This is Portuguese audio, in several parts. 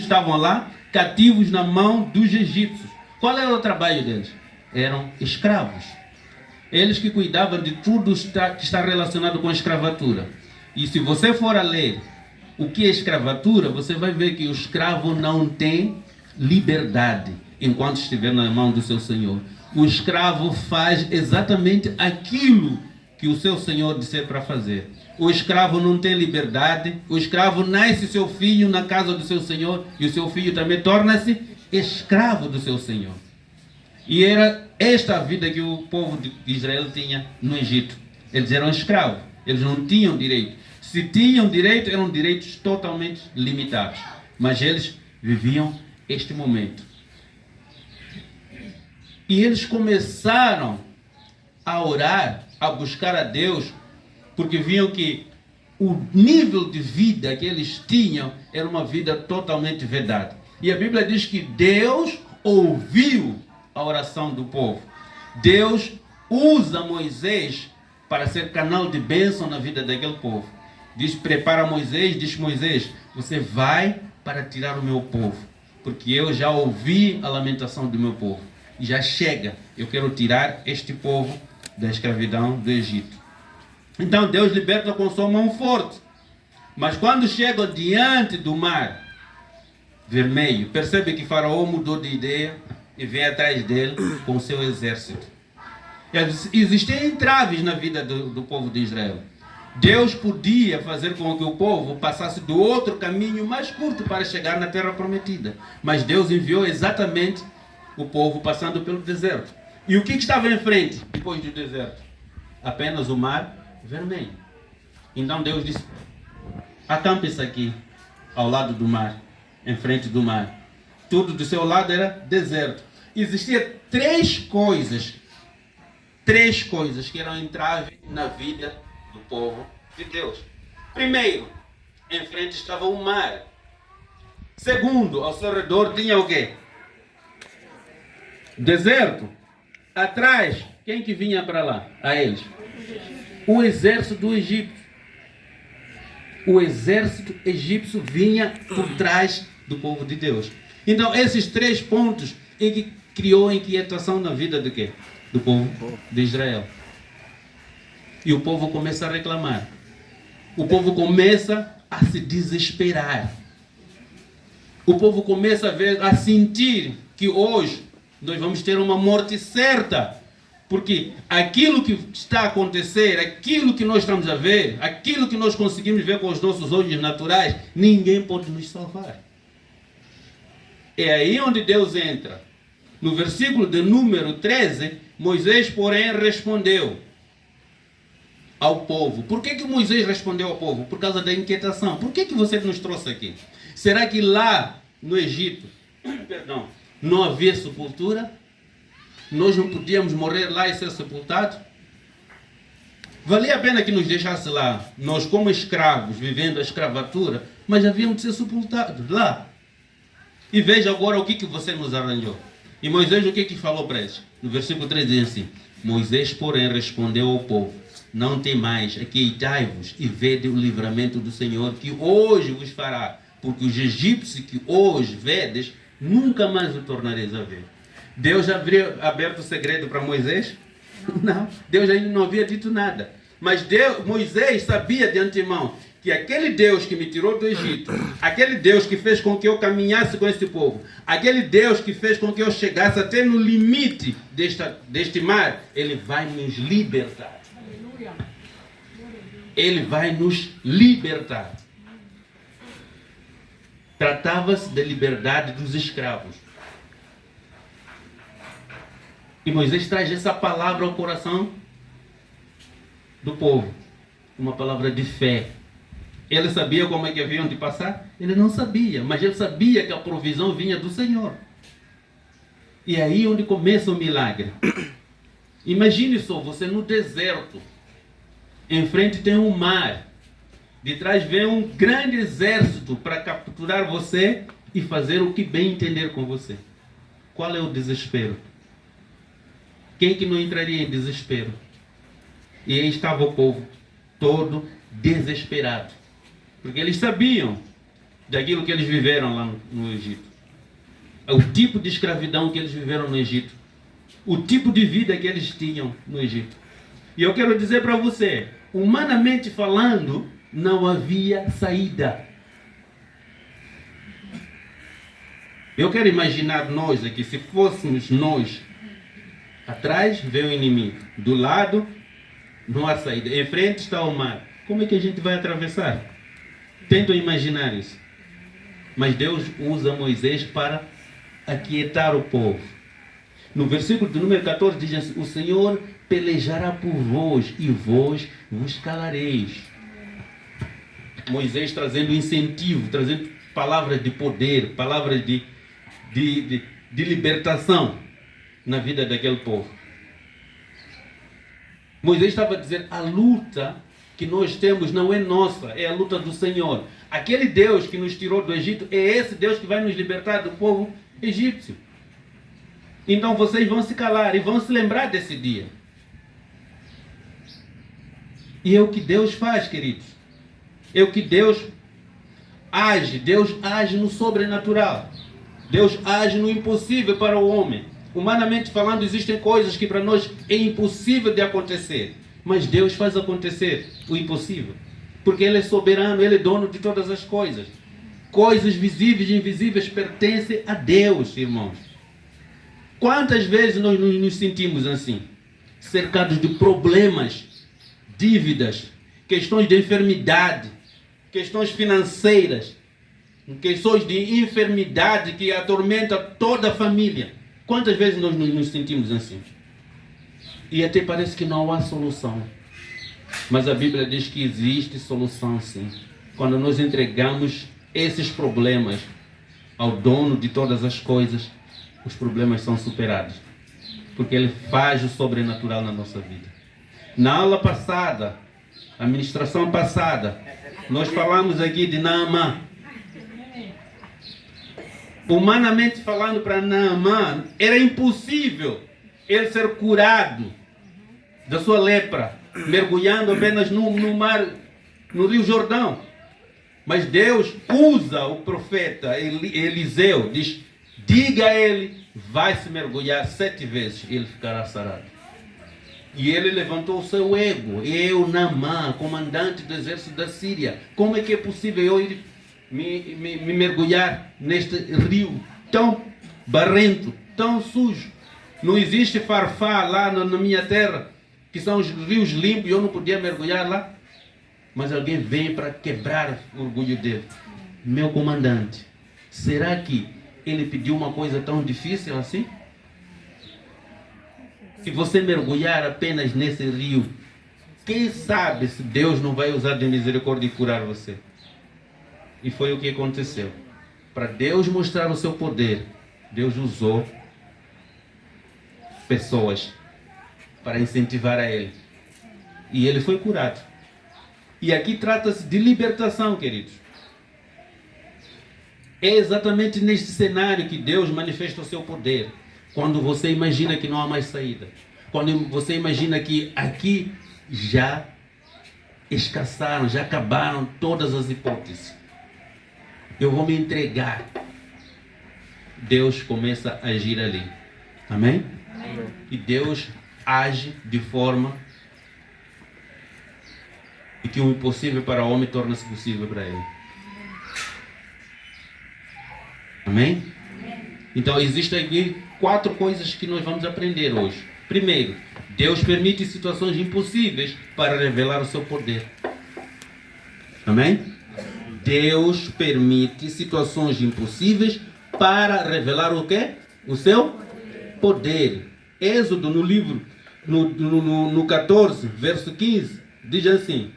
estavam lá cativos na mão dos egípcios. Qual era o trabalho deles? Eram escravos. Eles que cuidavam de tudo que está relacionado com a escravatura. E se você for a ler o que é escravatura, você vai ver que o escravo não tem liberdade enquanto estiver na mão do seu senhor. O escravo faz exatamente aquilo que o seu senhor disser para fazer. O escravo não tem liberdade. O escravo nasce seu filho na casa do seu senhor e o seu filho também torna-se escravo do seu senhor. E era esta a vida que o povo de Israel tinha no Egito. Eles eram escravos, eles não tinham direito. Se tinham direito, eram direitos totalmente limitados. Mas eles viviam este momento. E eles começaram a orar, a buscar a Deus, porque viam que o nível de vida que eles tinham era uma vida totalmente vedada. E a Bíblia diz que Deus ouviu a oração do povo. Deus usa Moisés para ser canal de bênção na vida daquele povo. Prepara Moisés, diz Moisés, você vai para tirar o meu povo, porque eu já ouvi a lamentação do meu povo. Já chega, eu quero tirar este povo da escravidão do Egito. Então Deus liberta com sua mão forte. Mas quando chega diante do mar vermelho, percebe que Faraó mudou de ideia e vem atrás dele com seu exército. Existem entraves na vida do povo de Israel. Deus podia fazer com que o povo passasse do outro caminho mais curto para chegar na terra prometida. Mas Deus enviou exatamente o povo passando pelo deserto. E o que estava em frente depois do deserto? Apenas o mar vermelho. Então Deus disse, acampe-se aqui, ao lado do mar, em frente do mar. Tudo do seu lado era deserto. Existiam três coisas que eram entrave na vida do povo de Deus. Primeiro, em frente estava o mar. Segundo, ao seu redor tinha o quê? Deserto. Atrás, quem que vinha para lá? A eles? O exército do Egito. O exército egípcio vinha por trás do povo de Deus. Então, esses três pontos em que criou inquietação na vida do quê? Do povo de Israel. E o povo começa a reclamar. O povo começa a se desesperar. O povo começa a sentir que hoje nós vamos ter uma morte certa. Porque aquilo que está a acontecer, aquilo que nós estamos a ver, aquilo que nós conseguimos ver com os nossos olhos naturais, ninguém pode nos salvar. É aí onde Deus entra. No versículo de número 13, Moisés, porém, respondeu ao povo. Por que Moisés respondeu ao povo? Por causa da inquietação. Por que você nos trouxe aqui? Será que lá no Egito, não havia sepultura? Nós não podíamos morrer lá e ser sepultados? Valia a pena que nos deixasse lá, nós como escravos, vivendo a escravatura, mas havíamos de ser sepultados lá. E veja agora o que você nos arranjou. E Moisés o que falou para eles? No versículo 3 diz assim, Moisés, porém, respondeu ao povo, não temais, aquietai-vos e vede o livramento do Senhor, que hoje vos fará, porque os egípcios que hoje vedes, nunca mais o tornareis a ver. Deus já havia aberto o segredo para Moisés? Não, Deus ainda não havia dito nada. Mas Moisés sabia de antemão que aquele Deus que me tirou do Egito, aquele Deus que fez com que eu caminhasse com este povo, aquele Deus que fez com que eu chegasse até no limite deste mar, Ele vai nos libertar. Ele vai nos libertar. Tratava-se da liberdade dos escravos. E Moisés traz essa palavra ao coração do povo. Uma palavra de fé. Ele sabia como é que haviam de passar? Ele não sabia, mas ele sabia que a provisão vinha do Senhor. E é aí onde começa o milagre. Imagine só, você no deserto. Em frente tem um mar. De trás vem um grande exército para capturar você e fazer o que bem entender com você. Qual é o desespero? Quem que não entraria em desespero? E aí estava o povo todo desesperado. Porque eles sabiam daquilo que eles viveram lá no Egito. O tipo de escravidão que eles viveram no Egito. O tipo de vida que eles tinham no Egito. E eu quero dizer para você, humanamente falando, não havia saída. Eu quero imaginar nós aqui, se fôssemos nós, atrás vem o inimigo, do lado não há saída, em frente está o mar. Como é que a gente vai atravessar? Tento imaginar isso. Mas Deus usa Moisés para aquietar o povo. No versículo de número 14 diz assim: o Senhor pelejará por vós e vós vos calareis. Moisés trazendo incentivo, trazendo palavras de poder, palavras de libertação na vida daquele povo. Moisés estava a dizer: a luta que nós temos não é nossa, é a luta do Senhor. Aquele Deus que nos tirou do Egito é esse Deus que vai nos libertar do povo egípcio. Então vocês vão se calar e vão se lembrar desse dia. E é o que Deus faz, queridos. É o que Deus age. Deus age no sobrenatural. Deus age no impossível para o homem. Humanamente falando, existem coisas que para nós é impossível de acontecer. Mas Deus faz acontecer o impossível. Porque Ele é soberano, Ele é dono de todas as coisas. Coisas visíveis e invisíveis pertencem a Deus, irmãos. Quantas vezes nós nos sentimos assim? Cercados de problemas, dívidas, questões de enfermidade, questões financeiras, questões de enfermidade que atormenta toda a família. Quantas vezes nós nos sentimos assim? E até parece que não há solução. Mas a Bíblia diz que existe solução sim. Quando nós entregamos esses problemas ao dono de todas as coisas, os problemas são superados. Porque Ele faz o sobrenatural na nossa vida. Na aula passada, a ministração passada, nós falamos aqui de Naamã. Humanamente falando, para Naamã, era impossível ele ser curado da sua lepra, mergulhando apenas no mar, no Rio Jordão. Mas Deus usa o profeta Eliseu, diz: diga a ele, vai se mergulhar 7 vezes e ele ficará sarado. E ele levantou o seu ego: eu, Naamã, comandante do exército da Síria, como é que é possível eu ir me mergulhar neste rio tão barrento, tão sujo? Não existe Farfá lá na minha terra, que são os rios limpos, e eu não podia mergulhar lá. Mas alguém vem para quebrar o orgulho dele. Meu comandante, será que ele pediu uma coisa tão difícil assim? Se você mergulhar apenas nesse rio, quem sabe se Deus não vai usar de misericórdia e curar você? E foi o que aconteceu. Para Deus mostrar o seu poder, Deus usou pessoas para incentivar a ele. E ele foi curado. E aqui trata-se de libertação, queridos. É exatamente neste cenário que Deus manifesta o seu poder. Quando você imagina que não há mais saída. Quando você imagina que aqui já escassaram, já acabaram todas as hipóteses. Eu vou me entregar. Deus começa a agir ali. Amém? Amém. E Deus age de forma e que o impossível para o homem torna-se possível para ele. Amém? Então existem aqui 4 coisas que nós vamos aprender hoje. Primeiro, Deus permite situações impossíveis para revelar o seu poder. Amém? Deus permite situações impossíveis para revelar o quê? O seu poder. Êxodo, no livro, no 14, verso 15, diz assim: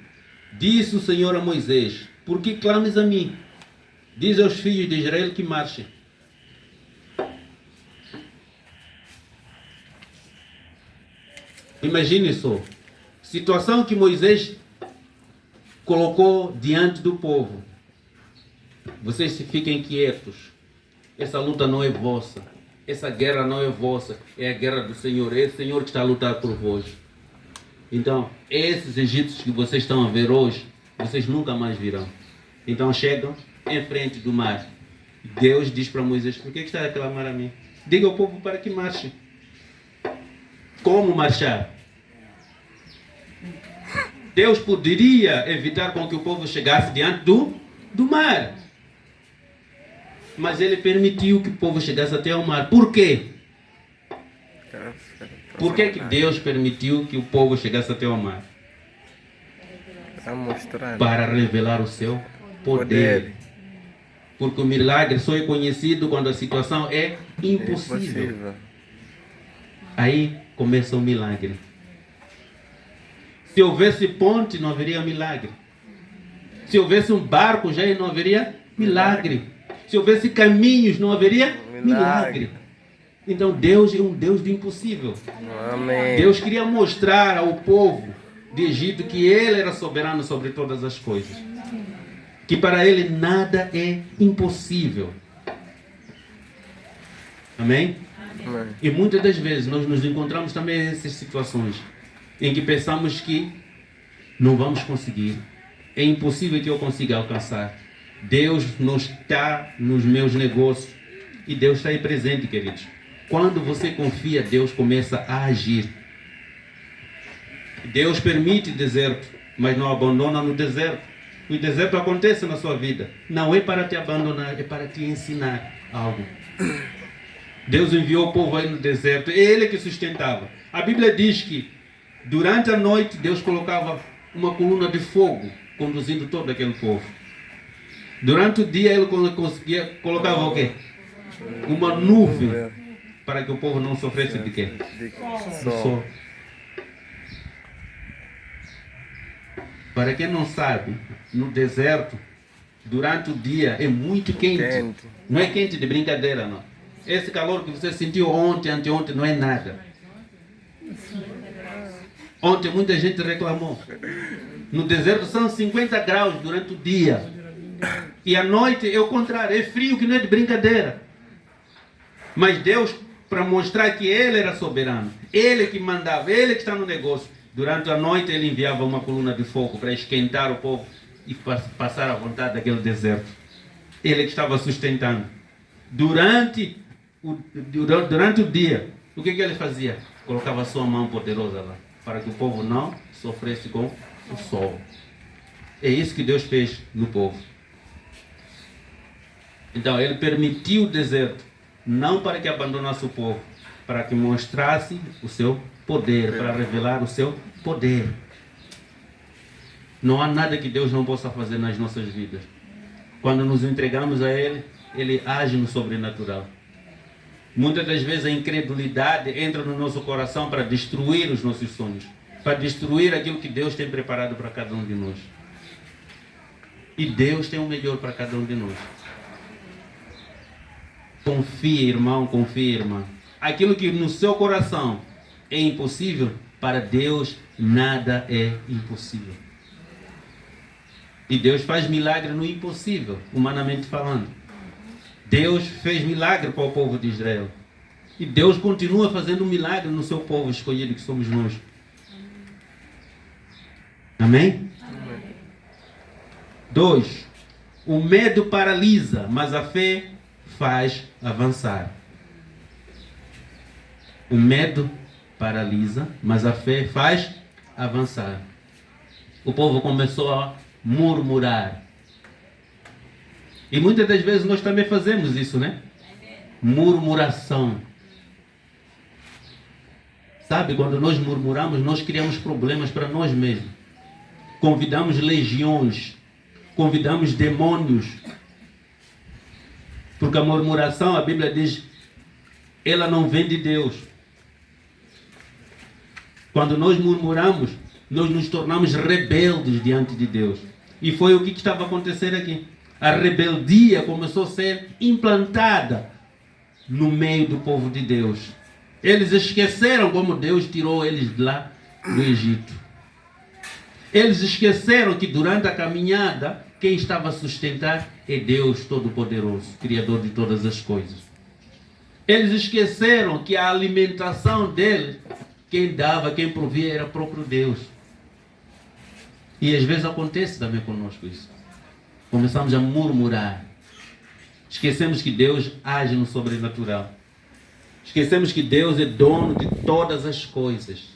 disse o Senhor a Moisés: por que clames a mim? Diz aos filhos de Israel que marchem. Imagine só, situação que Moisés colocou diante do povo. Vocês fiquem quietos. Essa luta não é vossa. Essa guerra não é vossa. É a guerra do Senhor. É o Senhor que está a lutar por vós. Então, esses egípcios que vocês estão a ver hoje, vocês nunca mais virão. Então chegam em frente do mar. Deus diz para Moisés: por que está a clamar a mim? Diga ao povo para que marche. Como marchar? Deus poderia evitar com que o povo chegasse diante do mar. Mas ele permitiu que o povo chegasse até ao mar. Por quê? Por que Deus permitiu que o povo chegasse até ao mar? Para revelar o seu poder. Porque o milagre só é conhecido quando a situação é impossível. Aí começa o milagre. Se houvesse ponte, não haveria milagre. Se houvesse um barco, já não haveria milagre. Se houvesse caminhos, não haveria milagre. Então Deus é um Deus do impossível. Amém. Deus queria mostrar ao povo de Egito que Ele era soberano sobre todas as coisas. Que para Ele nada é impossível. Amém? Amém. E muitas das vezes nós nos encontramos também nessas situações em que pensamos que não vamos conseguir. É impossível que eu consiga alcançar. Deus não está nos meus negócios. E Deus está aí presente, queridos. Quando você confia, Deus começa a agir. Deus permite deserto, mas não abandona no deserto. O deserto acontece na sua vida. Não é para te abandonar, é para te ensinar algo. Deus enviou o povo aí no deserto. É Ele que sustentava. A Bíblia diz que durante a noite Deus colocava uma coluna de fogo conduzindo todo aquele povo. Durante o dia Ele colocava o quê? Uma nuvem para que o povo não sofresse de quê? Do sol. Para quem não sabe, no deserto, durante o dia é muito quente. Não é quente de brincadeira, não. Esse calor que você sentiu ontem, anteontem, não é nada. Ontem muita gente reclamou. No deserto são 50 graus durante o dia. E à noite é o contrário, é frio que não é de brincadeira. Mas Deus, para mostrar que Ele era soberano, Ele que mandava, Ele que está no negócio, durante a noite Ele enviava uma coluna de fogo para esquentar o povo e passar à vontade daquele deserto. Ele que estava sustentando. Durante o dia, o que Ele fazia? Colocava a sua mão poderosa lá, para que o povo não sofresse com o sol. É isso que Deus fez no povo. Então Ele permitiu o deserto, não para que abandonasse o povo, para que mostrasse o seu poder, para revelar o seu poder. Não há nada que Deus não possa fazer nas nossas vidas. Quando nos entregamos a Ele, Ele age no sobrenatural. Muitas das vezes a incredulidade entra no nosso coração para destruir os nossos sonhos, para destruir aquilo que Deus tem preparado para cada um de nós. E Deus tem o melhor para cada um de nós. Confie, irmão, confie, irmã. Aquilo que no seu coração é impossível, para Deus nada é impossível. E Deus faz milagre no impossível, humanamente falando. Deus fez milagre para o povo de Israel. E Deus continua fazendo milagre no seu povo escolhido, que somos nós. Amém? 2. O medo paralisa, mas a fé faz avançar. O medo paralisa, mas a fé faz avançar. O povo começou a murmurar. E muitas das vezes nós também fazemos isso, né? Murmuração. Sabe, quando nós murmuramos, nós criamos problemas para nós mesmos. Convidamos legiões, convidamos demônios. Porque a murmuração, a Bíblia diz, ela não vem de Deus. Quando nós murmuramos, nós nos tornamos rebeldes diante de Deus. E foi o que estava acontecendo aqui. A rebeldia começou a ser implantada no meio do povo de Deus. Eles esqueceram como Deus tirou eles de lá do Egito. Eles esqueceram que durante a caminhada, quem estava a sustentar é Deus Todo-Poderoso, Criador de todas as coisas. Eles esqueceram que a alimentação deles, quem dava, quem provia era o próprio Deus. E às vezes acontece também conosco isso. Começamos a murmurar. Esquecemos que Deus age no sobrenatural. Esquecemos que Deus é dono de todas as coisas.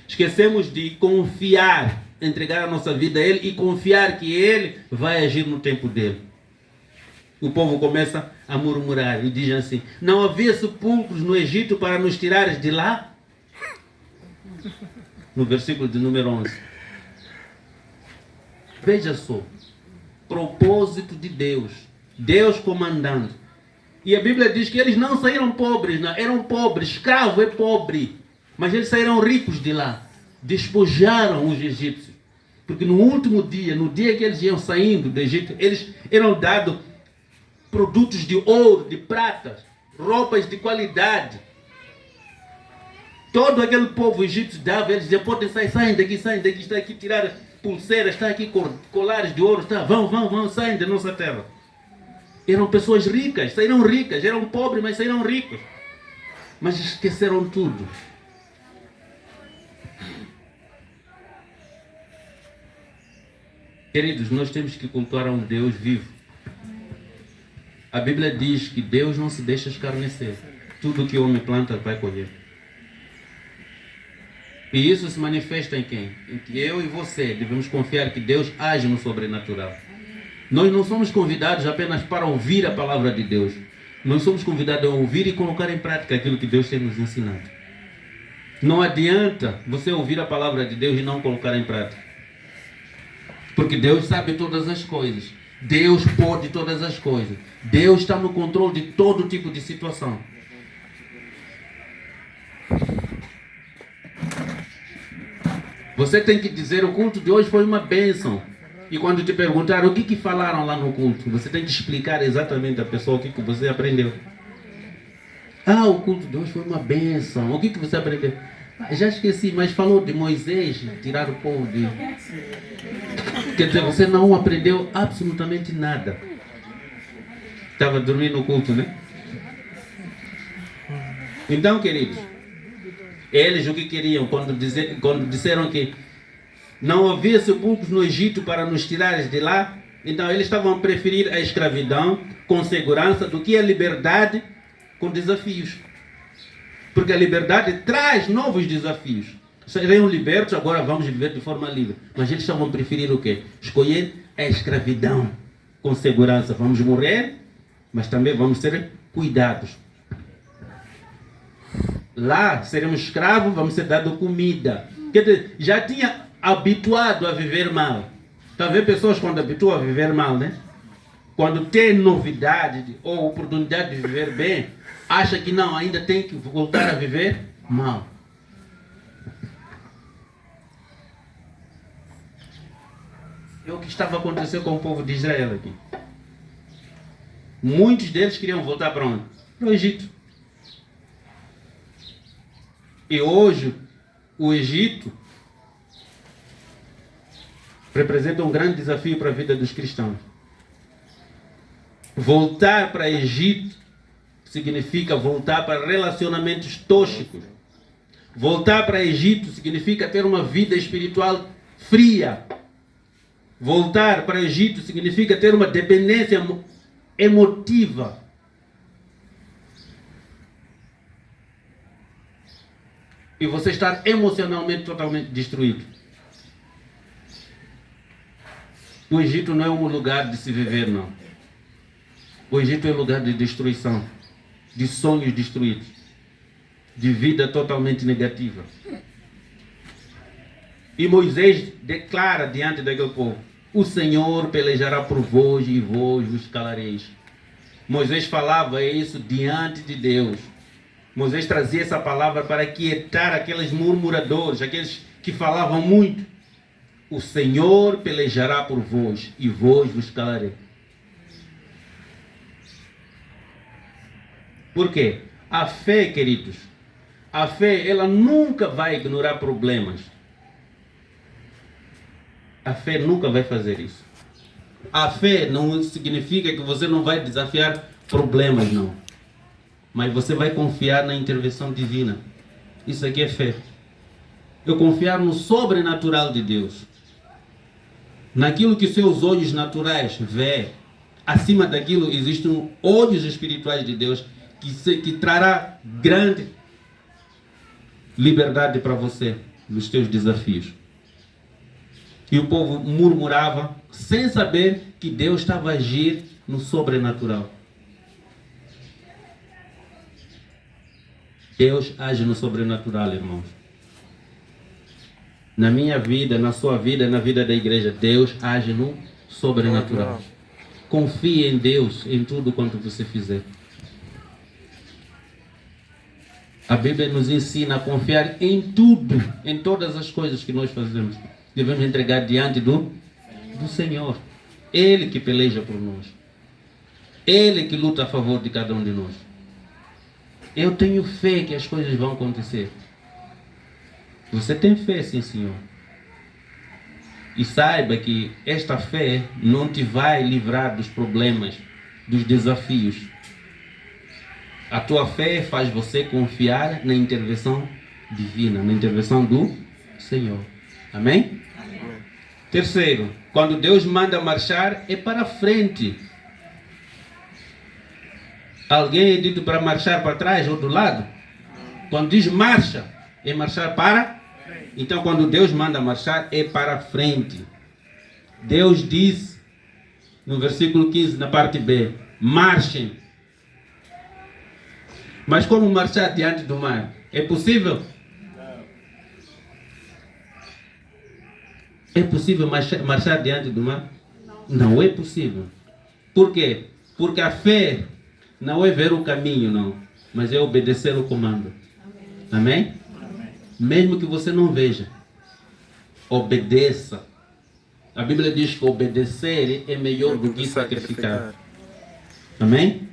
Esquecemos de confiar, entregar a nossa vida a Ele e confiar que Ele vai agir no tempo dele. O povo começa a murmurar e diz assim: não havia sepulcros no Egito para nos tirares de lá? No versículo de número 11. Veja só, propósito de Deus, Deus comandando. E a Bíblia diz que eles não saíram pobres, não, eram pobres, escravo é pobre, mas eles saíram ricos de lá, despojaram os egípcios, porque no último dia, no dia que eles iam saindo do Egito, eles eram dados produtos de ouro, de prata, roupas de qualidade. Todo aquele povo egípcio dava, eles diziam: podem sair, saem daqui, está aqui tirar pulseiras, está aqui colares de ouro, está, vão, saem da nossa terra. Eram pessoas ricas, saíram ricas, eram pobres, mas saíram ricos. Mas esqueceram tudo. Queridos, nós temos que cultuar a um Deus vivo. A Bíblia diz que Deus não se deixa escarnecer. Tudo que o homem planta vai colher. E isso se manifesta em quem? Em que eu e você devemos confiar que Deus age no sobrenatural. Nós não somos convidados apenas para ouvir a palavra de Deus. Nós somos convidados a ouvir e colocar em prática aquilo que Deus tem nos ensinado. Não adianta você ouvir a palavra de Deus e não colocar em prática. Porque Deus sabe todas as coisas. Deus pode todas as coisas. Deus está no controle de todo tipo de situação. Você tem que dizer: o culto de hoje foi uma bênção. E quando te perguntaram o que falaram lá no culto, você tem que explicar exatamente à pessoa o que você aprendeu. Ah, o culto de hoje foi uma bênção. O que você aprendeu? Ah, já esqueci, mas falou de Moisés, tirar o povo de... Quer dizer, você não aprendeu absolutamente nada. Estava dormindo no culto, né? Então, queridos, eles o que queriam quando disseram que não havia sepulcros no Egito para nos tirares de lá, então eles estavam a preferir a escravidão com segurança do que a liberdade com desafios. Porque a liberdade traz novos desafios. Seriam libertos, agora vamos viver de forma livre. Mas eles estavam a preferir o quê? Escolher a escravidão com segurança. Vamos morrer, mas também vamos ser cuidados. Lá seremos escravos, vamos ser dados comida. Quer dizer, já tinha habituado a viver mal. Está vendo pessoas quando habituam a viver mal, né? Quando tem novidade ou oportunidade de viver bem, acha que não, ainda tem que voltar a viver mal. É o que estava acontecendo com o povo de Israel aqui. Muitos deles queriam voltar para onde? Para o Egito. E hoje, o Egito representa um grande desafio para a vida dos cristãos. Voltar para o Egito significa voltar para relacionamentos tóxicos. Voltar para o Egito significa ter uma vida espiritual fria. Voltar para o Egito significa ter uma dependência emotiva. E você estar emocionalmente totalmente destruído. O Egito não é um lugar de se viver, não. O Egito é um lugar de destruição, de sonhos destruídos, de vida totalmente negativa. E Moisés declara diante daquele povo: o Senhor pelejará por vós e vós vos calareis. Moisés falava isso diante de Deus. Moisés trazia essa palavra para quietar aqueles murmuradores, aqueles que falavam muito. O Senhor pelejará por vós e vós vos calareis. Por quê? A fé, queridos, a fé, ela nunca vai ignorar problemas. A fé nunca vai fazer isso. A fé não significa que você não vai desafiar problemas, não. Mas você vai confiar na intervenção divina. Isso aqui é fé. Eu confiar no sobrenatural de Deus. naquilo que seus olhos naturais vê, acima daquilo existem olhos espirituais de Deus que trará grande liberdade para você nos teus desafios. E o povo murmurava sem saber que Deus estava a agir no sobrenatural. Deus age no sobrenatural, irmãos. Na minha vida, na sua vida, na vida da igreja, Deus age no sobrenatural. Confie em Deus em tudo quanto você fizer. A Bíblia nos ensina a confiar em tudo, em todas as coisas que nós fazemos. Devemos entregar diante do Senhor. Ele que peleja por nós. Ele que luta a favor de cada um de nós. Eu tenho fé que as coisas vão acontecer. Você tem fé, sim, Senhor. E saiba que esta fé não te vai livrar dos problemas, dos desafios. A tua fé faz você confiar na intervenção divina, na intervenção do Senhor. Amém? Amém. Terceiro, quando Deus manda marchar, é para frente. Alguém é dito para marchar para trás ou do lado? Quando diz marcha, é marchar para? Então, quando Deus manda marchar, é para frente. Deus diz, no versículo 15, na parte B, marchem. Mas como marchar diante do mar? É possível? É possível marchar diante do mar? Não é possível. Por quê? Porque a fé não é ver o caminho, não, mas é obedecer o comando. Amém? Amém? Mesmo que você não veja, obedeça. A Bíblia diz que obedecer é melhor do que sacrificar. Amém?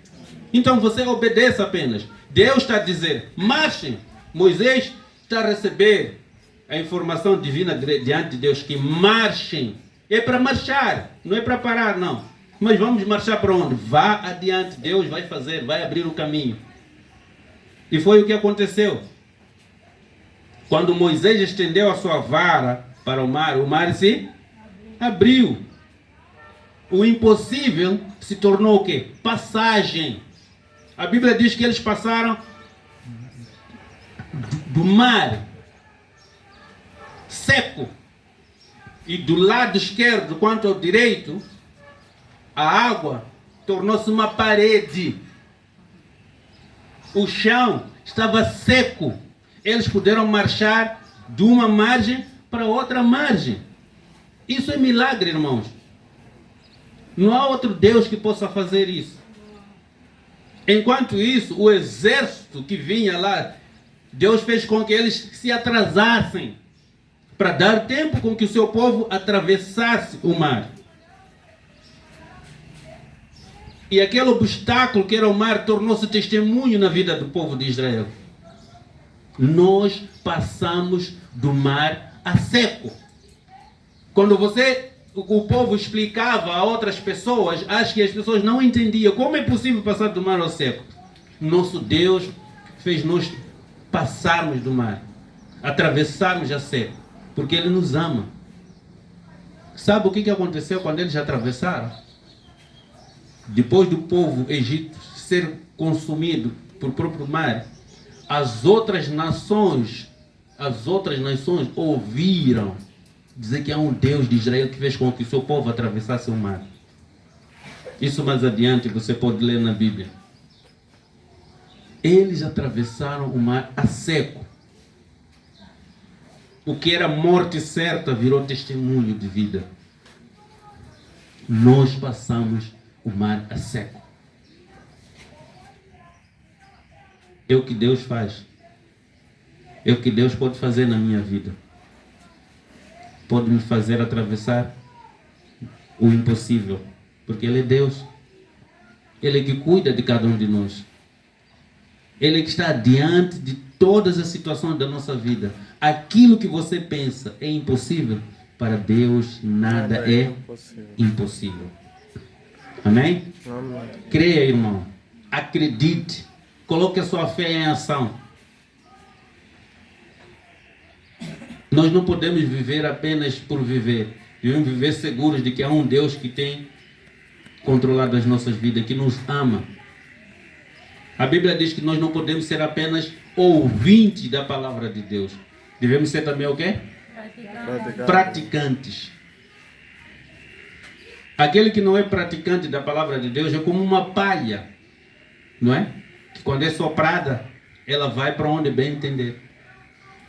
Então você obedeça apenas. Deus está a dizer, marchem. Moisés está a receber a informação divina diante de Deus que marchem. É para marchar, não é para parar, não. Mas vamos marchar para onde? Vá adiante, Deus vai fazer, vai abrir o caminho. E foi o que aconteceu. Quando Moisés estendeu a sua vara para o mar se abriu. O impossível se tornou o quê? Passagem. A Bíblia diz que eles passaram do mar seco e do lado esquerdo quanto ao direito, a água tornou-se uma parede. O chão estava seco. Eles puderam marchar de uma margem para outra margem. Isso é milagre, irmãos. Não há outro Deus que possa fazer isso. Enquanto isso, o exército que vinha lá, Deus fez com que eles se atrasassem para dar tempo com que o seu povo atravessasse o mar. E aquele obstáculo que era o mar tornou-se testemunho na vida do povo de Israel. Nós passamos do mar a seco. Quando o povo explicava a outras pessoas, acho que as pessoas não entendiam como é possível passar do mar ao seco. Nosso Deus fez nós passarmos do mar, atravessarmos a seco, porque Ele nos ama. Sabe o que aconteceu quando eles atravessaram? Depois do povo egípcio ser consumido por próprio mar, as outras nações ouviram dizer que há um Deus de Israel que fez com que o seu povo atravessasse o mar. Isso mais adiante você pode ler na Bíblia. Eles atravessaram o mar a seco. O que era morte certa virou testemunho de vida. Nós passamos o mar a seco. É o que Deus faz. É o que Deus pode fazer na minha vida. Pode me fazer atravessar o impossível. Porque Ele é Deus. Ele é que cuida de cada um de nós. Ele é que está diante de todas as situações da nossa vida. Aquilo que você pensa é impossível, para Deus nada é impossível. Amém? Amém. Creia, irmão. Acredite. Coloque a sua fé em ação. Nós não podemos viver apenas por viver. Devemos viver seguros de que há um Deus que tem controlado as nossas vidas, que nos ama. A Bíblia diz que nós não podemos ser apenas ouvintes da palavra de Deus. Devemos ser também o quê? Praticantes. Aquele que não é praticante da palavra de Deus é como uma palha, não é? Que quando é soprada, ela vai para onde bem entender.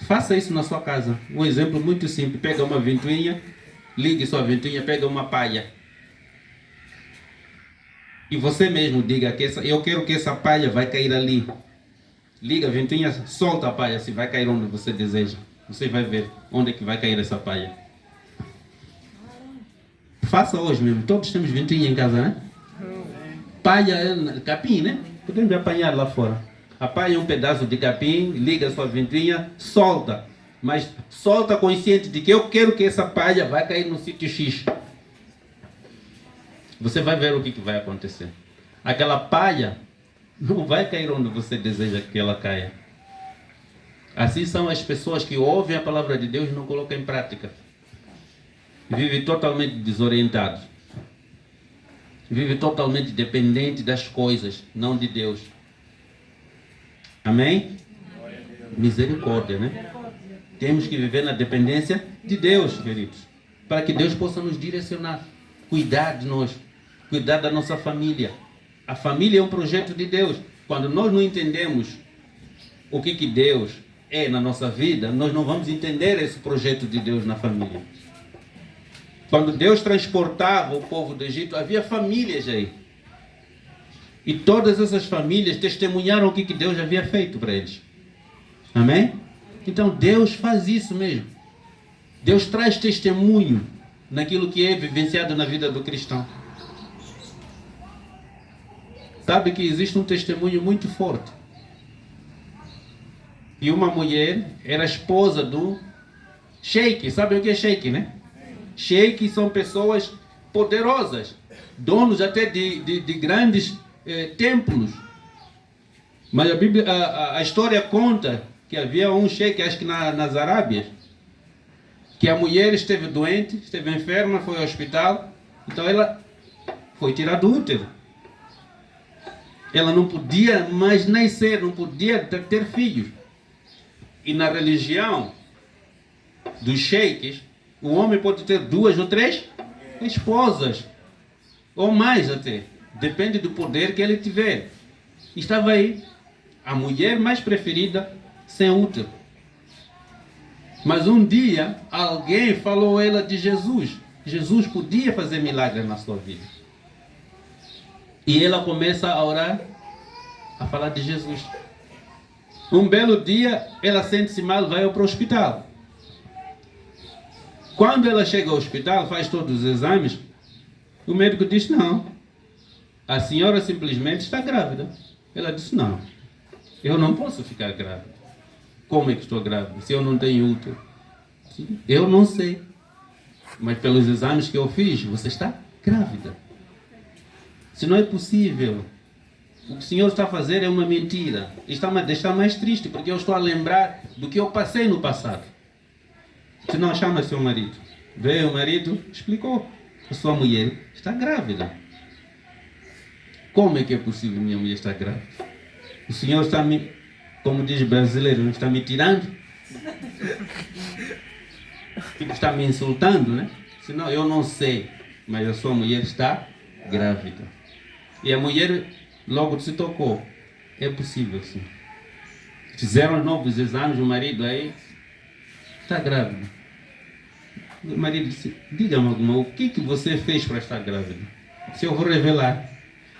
Faça isso na sua casa. Um exemplo muito simples. Pega uma ventoinha, ligue sua ventoinha, pega uma palha. E você mesmo diga que eu quero que essa palha vai cair ali. Liga a ventoinha, solta a palha, se vai cair onde você deseja. Você vai ver onde é que vai cair essa palha. Faça hoje mesmo. Todos temos ventoinha em casa, né? Palha é capim, né? Podemos apanhar lá fora. Apanha um pedaço de capim, liga a sua ventoinha, solta. Mas solta consciente de que eu quero que essa palha vai cair no sítio X. Você vai ver o que vai acontecer. Aquela palha não vai cair onde você deseja que ela caia. Assim são as pessoas que ouvem a palavra de Deus e não colocam em prática. Vivem totalmente desorientados. Vivem totalmente dependentes das coisas, não de Deus. Amém? Misericórdia, né? Temos que viver na dependência de Deus, queridos. Para que Deus possa nos direcionar. Cuidar de nós. Cuidar da nossa família. A família é um projeto de Deus. Quando nós não entendemos o que Deus é na nossa vida, nós não vamos entender esse projeto de Deus na família. Quando Deus transportava o povo do Egito, havia famílias aí. E todas essas famílias testemunharam o que Deus havia feito para eles. Amém? Então Deus faz isso mesmo. Deus traz testemunho naquilo que é vivenciado na vida do cristão. Sabe que existe um testemunho muito forte. E uma mulher era esposa do sheik. Sabe o que é sheik, né? Sheik são pessoas poderosas, donos até de grandes templos. Mas a Bíblia, a história conta que havia um sheik, acho que nas Arábias, que a mulher esteve doente, esteve enferma, foi ao hospital, então ela foi tirada do útero. Ela não podia mais nascer, não podia ter filhos. E na religião dos sheiks, o homem pode ter 2 ou 3 esposas, ou mais até. Depende do poder que ele tiver. Estava aí a mulher mais preferida sem útero. Mas um dia alguém falou a ela de Jesus. Jesus podia fazer milagres na sua vida. E ela começa a orar, a falar de Jesus. Um belo dia, ela sente-se mal, vai para o hospital. Quando ela chega ao hospital, faz todos os exames, o médico diz: não, a senhora simplesmente está grávida. Ela disse: não, eu não posso ficar grávida. Como é que estou grávida se eu não tenho útero? Eu não sei, mas pelos exames que eu fiz, você está grávida. Se não é possível, o que o senhor está a fazer é uma mentira. Está a me deixar mais triste, porque eu estou a lembrar do que eu passei no passado. Se não, chama seu marido. Veio o marido, explicou. A sua mulher está grávida. Como é que é possível minha mulher estar grávida? O senhor está me, como diz o brasileiro, está me tirando? Tipo, está me insultando, né? Senão eu não sei, mas a sua mulher está grávida. E a mulher logo se tocou. É possível, sim. Fizeram novos exames, o marido aí está grávida. O marido disse: diga-me, o que você fez para estar grávida? Se eu vou revelar.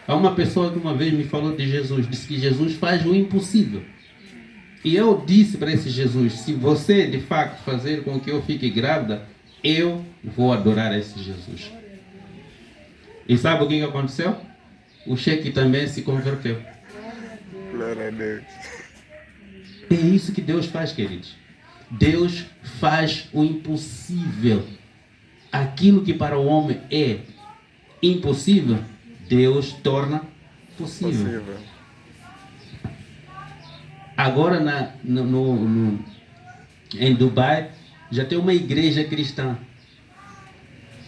Há uma pessoa que uma vez me falou de Jesus, disse que Jesus faz o impossível. E eu disse para esse Jesus: se você de facto fazer com que eu fique grávida, eu vou adorar esse Jesus. E sabe o que aconteceu? O sheik também se converteu. Glória a Deus. É isso que Deus faz, queridos. Deus faz o impossível. Aquilo que para o homem é impossível, Deus torna possível. Agora em Dubai já tem uma igreja cristã.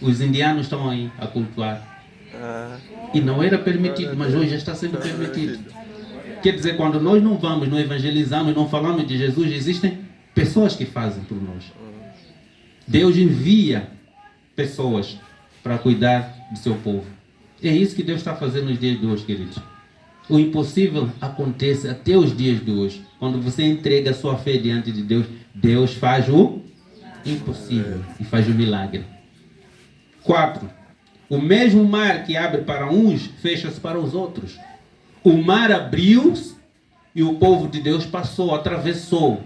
Os indianos estão aí a cultuar. Ah, E não era permitido, mas hoje já está sendo permitido. Quer dizer, quando nós não vamos, não evangelizamos, não falamos de Jesus, existem pessoas que fazem por nós. Deus envia pessoas para cuidar do seu povo. É isso que Deus está fazendo nos dias de hoje, queridos. O impossível acontece até os dias de hoje. Quando você entrega a sua fé diante de Deus, Deus faz o impossível e faz o milagre. 4. O mesmo mar que abre para uns, fecha-se para os outros. O mar abriu-se e o povo de Deus passou, atravessou.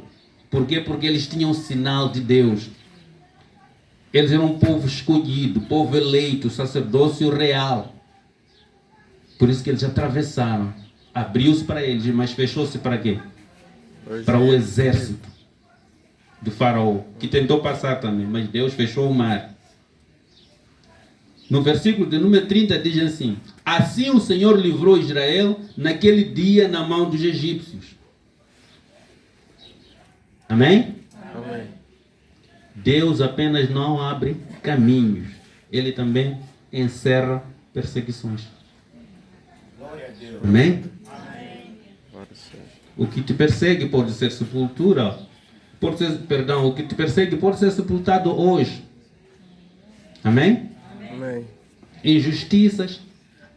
Por quê? Porque eles tinham o sinal de Deus. Eles eram um povo escolhido, povo eleito, sacerdócio real. Por isso que eles atravessaram. Abriu-se para eles, mas fechou-se para quê? Para o exército do faraó, que tentou passar também, mas Deus fechou o mar. No versículo de número 30 diz assim: assim o Senhor livrou Israel naquele dia na mão dos egípcios. Amém? amém. Deus apenas não abre caminhos, Ele também encerra perseguições. Amém? Glória a Deus. O que te persegue pode ser sepultura, o que te persegue pode ser sepultado hoje. Amém? Amém. Injustiças,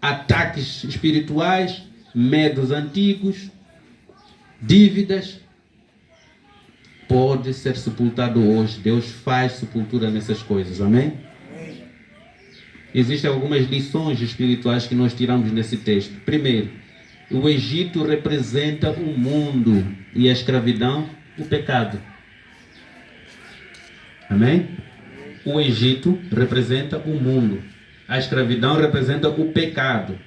ataques espirituais, medos antigos, dívidas, pode ser sepultado hoje. Deus faz sepultura nessas coisas, amém? Existem algumas lições espirituais que nós tiramos nesse texto. Primeiro, o Egito representa o mundo e a escravidão, o pecado. Amém? O Egito representa o mundo. A escravidão representa o pecado.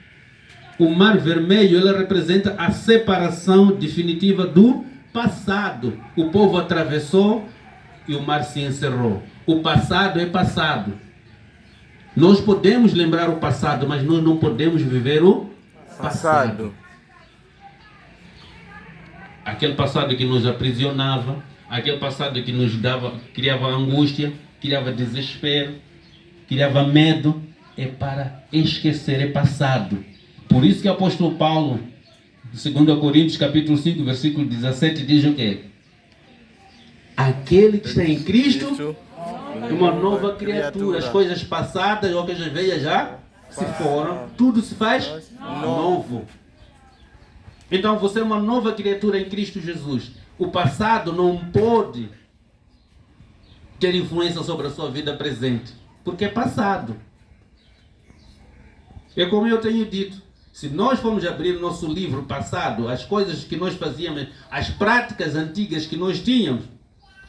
O Mar Vermelho, ele representa a separação definitiva do passado. O povo atravessou e o mar se encerrou. O passado é passado. Nós podemos lembrar o passado, mas nós não podemos viver o passado. Aquele passado que nos aprisionava, aquele passado que nos criava angústia, criava desespero, criava medo, é para esquecer, é passado. Por isso que o apóstolo Paulo, 2 Coríntios capítulo 5, versículo 17, diz o quê? Aquele que está em Cristo é uma nova criatura. As coisas passadas, ou que as velhas já se foram, tudo se faz novo. Então você é uma nova criatura em Cristo Jesus. O passado não pode ter influência sobre a sua vida presente, porque é passado. É como eu tenho dito, se nós formos abrir o nosso livro passado, as coisas que nós fazíamos, as práticas antigas que nós tínhamos,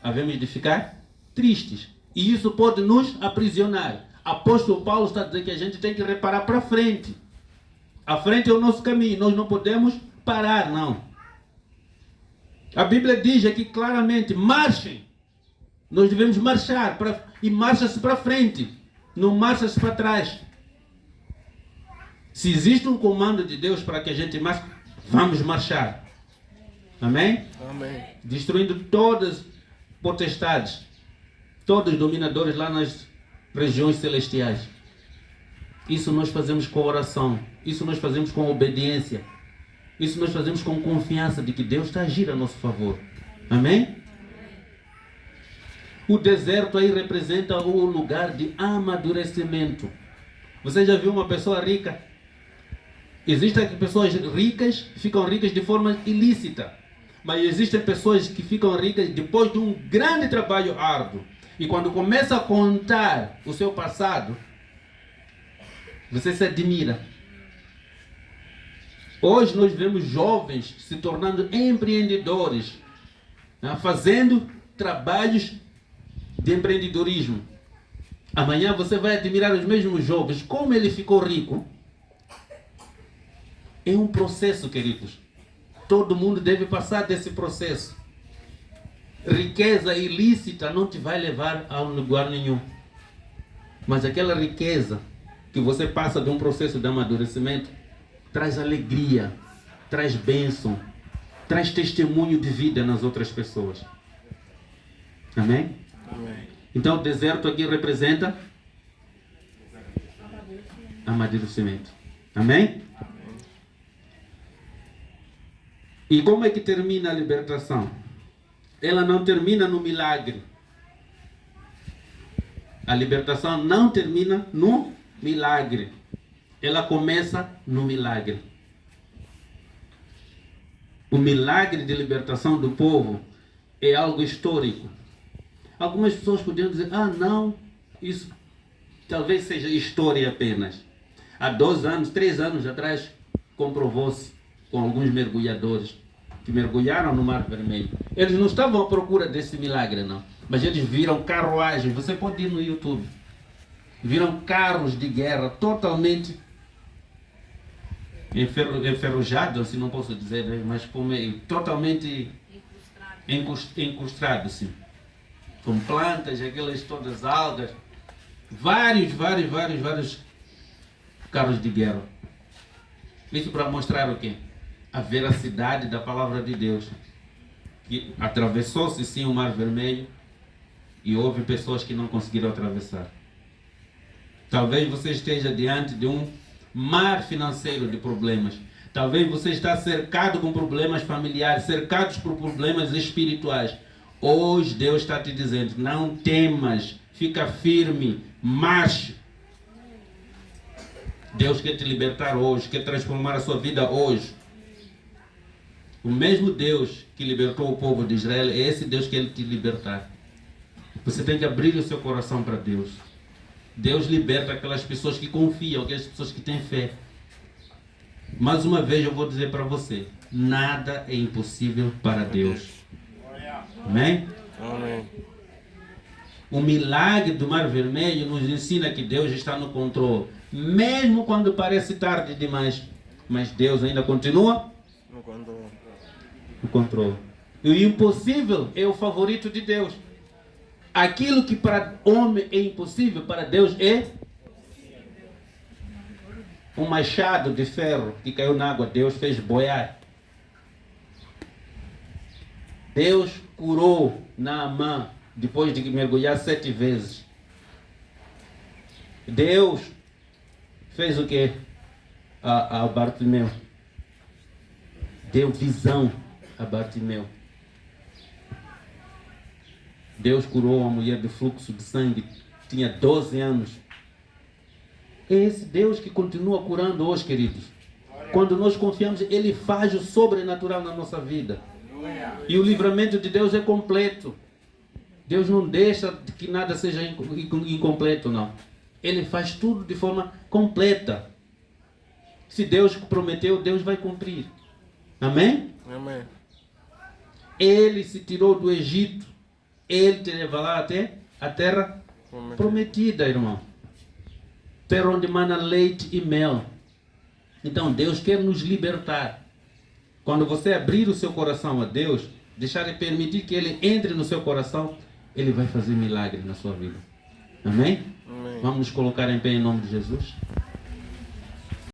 havemos de ficar tristes. E isso pode nos aprisionar. Apóstolo Paulo está dizendo que a gente tem que reparar para frente. A frente é o nosso caminho, nós não podemos parar, não. A Bíblia diz aqui claramente, marchem. Nós devemos marchar, e marcha-se para frente, não marcha-se para trás. Se existe um comando de Deus para que a gente marche, vamos marchar. Amém? Amém. Destruindo todas as potestades, todos os dominadores lá nas regiões celestiais. Isso nós fazemos com oração, isso nós fazemos com obediência, isso nós fazemos com confiança de que Deus está a agir a nosso favor. Amém? O deserto aí representa o lugar de amadurecimento. Você já viu uma pessoa rica? Existem pessoas ricas que ficam ricas de forma ilícita. Mas existem pessoas que ficam ricas depois de um grande trabalho árduo. E quando começa a contar o seu passado, você se admira. Hoje nós vemos jovens se tornando empreendedores, fazendo trabalhos de empreendedorismo. Amanhã você vai admirar os mesmos jovens. Como ele ficou rico? É um processo, queridos. Todo mundo deve passar desse processo. Riqueza ilícita não te vai levar a um lugar nenhum. Mas aquela riqueza que você passa de um processo de amadurecimento traz alegria, traz bênção, traz testemunho de vida nas outras pessoas. Amém? Amém. Então o deserto aqui representa amadurecimento. Amém? E como é que termina a libertação? Ela não termina no milagre. A libertação não termina no milagre. Ela começa no milagre. O milagre de libertação do povo é algo histórico. Algumas pessoas podiam dizer, não, isso talvez seja história apenas. Há 2 anos, 3 anos atrás, comprovou-se com alguns mergulhadores que mergulharam no Mar Vermelho. Eles não estavam à procura desse milagre, não. Mas eles viram carruagens, você pode ir no YouTube. Viram carros de guerra totalmente enferrujados, assim não posso dizer, mas totalmente encrustados, sim. Com plantas, aquelas todas algas. Vários carros de guerra. Isso para mostrar o quê? A veracidade da palavra de Deus. Que atravessou-se sim o Mar Vermelho e houve pessoas que não conseguiram atravessar. Talvez você esteja diante de um mar financeiro de problemas. Talvez você está cercado com problemas familiares, cercados por problemas espirituais. Hoje Deus está te dizendo, não temas, fica firme, marche. Deus quer te libertar hoje, quer transformar a sua vida hoje. O mesmo Deus que libertou o povo de Israel, é esse Deus que quer te libertar. Você tem que abrir o seu coração para Deus. Deus liberta aquelas pessoas que confiam, aquelas pessoas que têm fé. Mais uma vez eu vou dizer para você, nada é impossível para Deus. Amém? Amém. O milagre do Mar Vermelho nos ensina que Deus está no controle. Mesmo quando parece tarde demais. Mas Deus ainda continua no controle. E o impossível é o favorito de Deus. Aquilo que para homem é impossível, para Deus é um machado de ferro que caiu na água. Deus fez boiar. Deus curou Naamã depois de mergulhar 7 vezes. Deus fez o que a Bartimeu? Deu visão a Bartimeu. Deus curou uma mulher de fluxo de sangue, tinha 12 anos. É esse Deus que continua curando hoje, queridos. Quando nós confiamos, Ele faz o sobrenatural na nossa vida. E o livramento de Deus é completo. Deus não deixa que nada seja incompleto, não. Ele faz tudo de forma completa. Se Deus prometeu, Deus vai cumprir. Amém? Amém. Ele se tirou do Egito. Ele te leva lá até a terra prometida, irmão. Terra onde mana leite e mel. Então Deus quer nos libertar. Quando você abrir o seu coração a Deus, deixar Ele permitir que Ele entre no seu coração, Ele vai fazer milagre na sua vida. Amém? Amém. Vamos nos colocar em pé em nome de Jesus.